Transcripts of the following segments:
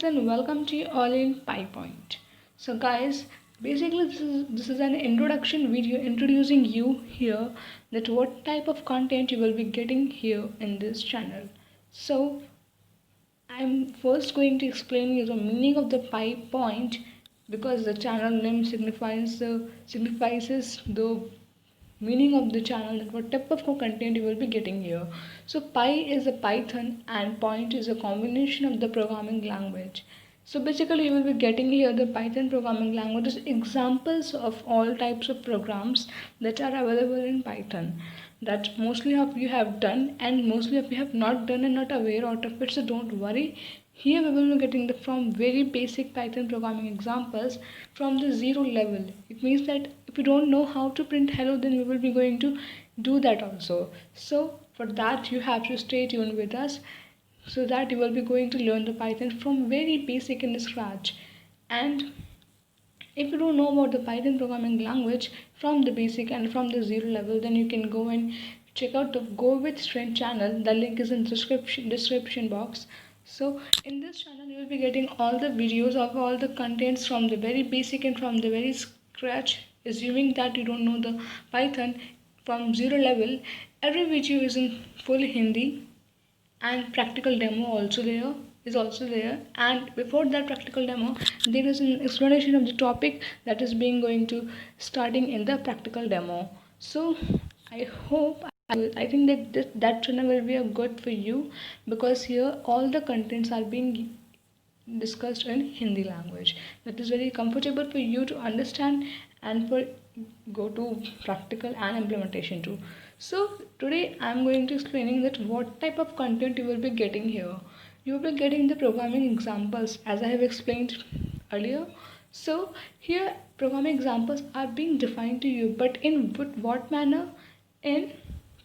and welcome to you all in PyPoint. So guys, basically this is an introduction video introducing you here that what type of content you will be getting here in this channel. So I'm first going to explain you the meaning of the PyPoint because the channel name signifies the meaning of the channel, that what type of content you will be getting here. So Py is a Python and point is a combination of the programming language. So basically you will be getting here the Python programming languages, examples of all types of programs that are available in Python that mostly of you have done and mostly of you have not done and not aware out of it. So don't worry, here we will be getting the from very basic Python programming examples from the zero level. It means that if you don't know how to print hello, then we will be going to do that also. So for that you have to stay tuned with us so that you will be going to learn the Python from very basic in the scratch. And if you don't know about the Python programming language from the basic and from the zero level, then you can go and check out the Go with Strength channel. The link is in the description box. So in this channel you will be getting all the videos of all the contents from the very basic and from the very scratch, assuming that you don't know the Python from zero level. Every video is in full Hindi and practical demo also there, and before that practical demo there is an explanation of the topic that is being going to starting in the practical demo. So I hope I think that that channel will be a good for you because here all the contents are being discussed in Hindi language that is very comfortable for you to understand and for go to practical and implementation too. So today I'm going to explaining that what type of content you will be getting here. You will be getting the programming examples as I have explained earlier. So here programming examples are being defined to you, but in what manner? In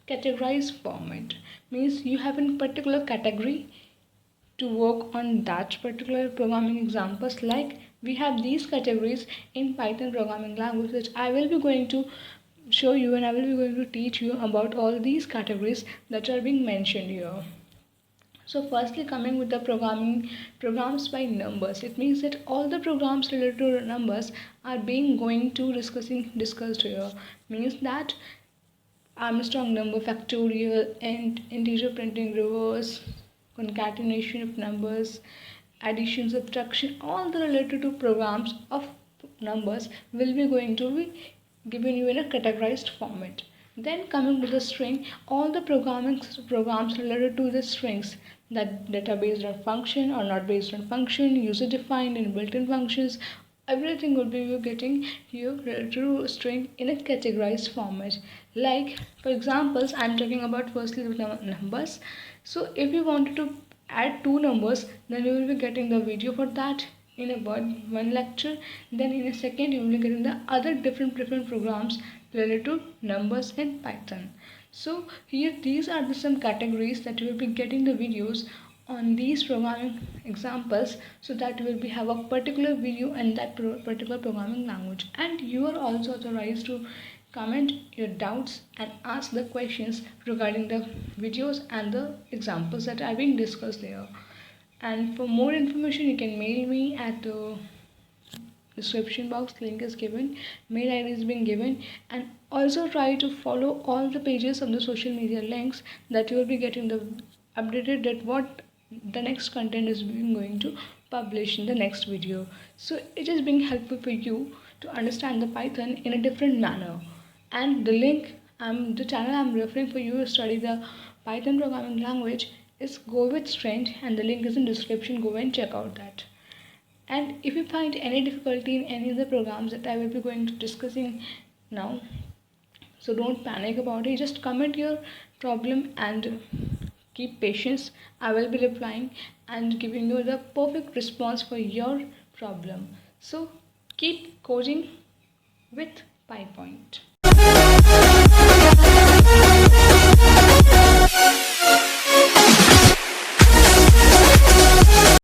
categorized format. Means you have a particular category to work on that particular programming examples. Like we have these categories in Python programming language which I will be going to show you, and I will be going to teach you about all these categories that are being mentioned here. So firstly, coming with the programs by numbers, it means that all the programs related to numbers are being going to discussed here. Means that Armstrong number factorial and integer printing reverse, concatenation of numbers, addition, subtraction, all the related to programs of numbers will be going to be given you in a categorized format. Then coming to the string, all the programs related to the strings that are based on function or not based on function, user defined and built-in functions, everything would be getting here related to string in a categorized format. Like for examples, I'm talking about firstly the numbers. So if you wanted to add two numbers, then you will be getting the video for that in a one lecture. Then in a second you will be getting the other different programs related to numbers in Python. So here these are the some categories that you will be getting the videos on these programming examples, so that you will be have a particular video and that particular programming language. And you are also authorized to comment your doubts and ask the questions regarding the videos and the examples that are being discussed there. And for more information you can mail me at the description box, link is given, mail id is being given, and also try to follow all the pages of the social media links that you will be getting the updated that what the next content is being going to publish in the next video. So it is being helpful for you to understand the Python in a different manner. And the link the channel I'm referring for you to study the Python programming language is Go with Strength, and the link is in description. Go and check out that. And if you find any difficulty in any of the programs that I will be going to discussing now, so don't panic about it, just comment your problem and keep patience. I will be replying and giving you the perfect response for your problem. So keep coding with PyPoint.